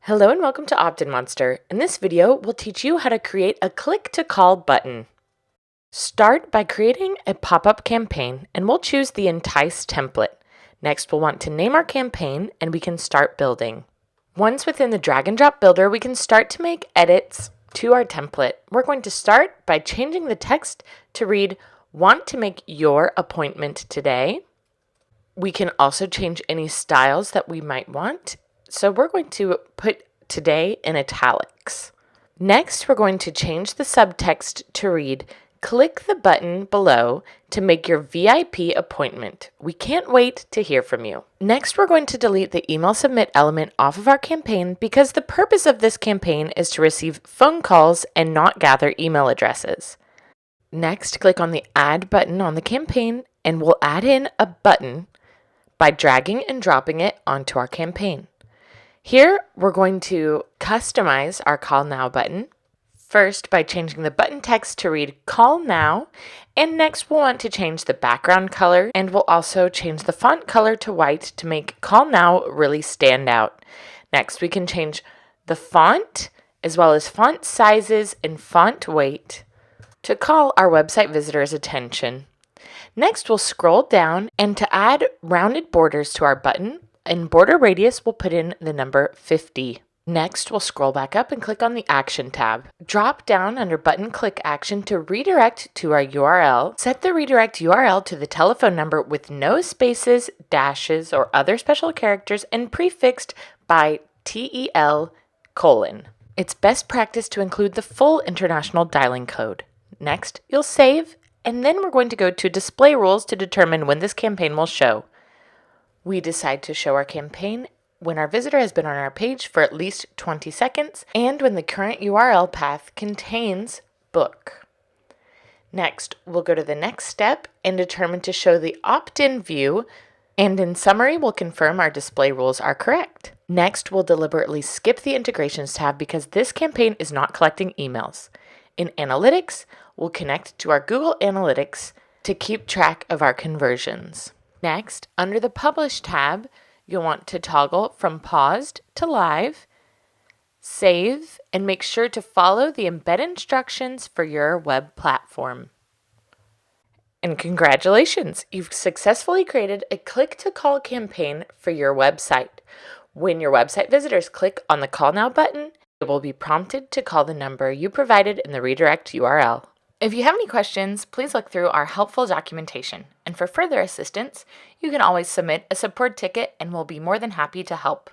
Hello and welcome to OptinMonster. In this video, we'll teach you how to create a click to call button. Start by creating a pop-up campaign and we'll choose the Entice template. Next, we'll want to name our campaign and we can start building. Once within the drag and drop builder, we can start to make edits to our template. We're going to start by changing the text to read, "Want to make your appointment today?" We can also change any styles that we might want. So we're going to put today in italics. Next, we're going to change the subtext to read, "Click the button below to make your VIP appointment. We can't wait to hear from you." Next, we're going to delete the email submit element off of our campaign because the purpose of this campaign is to receive phone calls and not gather email addresses. Next, click on the add button on the campaign and we'll add in a button by dragging and dropping it onto our campaign. Here, we're going to customize our Call Now button. First, by changing the button text to read Call Now, and next we'll want to change the background color, and we'll also change the font color to white to make Call Now really stand out. Next, we can change the font, as well as font sizes and font weight to call our website visitors' attention. Next, we'll scroll down, and to add rounded borders to our button, in border radius, we'll put in the number 50. Next, we'll scroll back up and click on the Action tab. Drop down under Button Click Action to redirect to our URL. Set the redirect URL to the telephone number with no spaces, dashes, or other special characters and prefixed by TEL:. It's best practice to include the full international dialing code. Next, you'll save, and then we're going to go to Display Rules to determine when this campaign will show. We decide to show our campaign when our visitor has been on our page for at least 20 seconds and when the current URL path contains book. Next, we'll go to the next step and determine to show the opt-in view, and in summary, we'll confirm our display rules are correct. Next, we'll deliberately skip the Integrations tab because this campaign is not collecting emails. In Analytics, we'll connect to our Google Analytics to keep track of our conversions. Next, under the Publish tab, you'll want to toggle from paused to live, save, and make sure to follow the embed instructions for your web platform. And congratulations, you've successfully created a click-to-call campaign for your website. When your website visitors click on the Call Now button, it will be prompted to call the number you provided in the redirect URL. If you have any questions, please look through our helpful documentation. And for further assistance, you can always submit a support ticket and we'll be more than happy to help.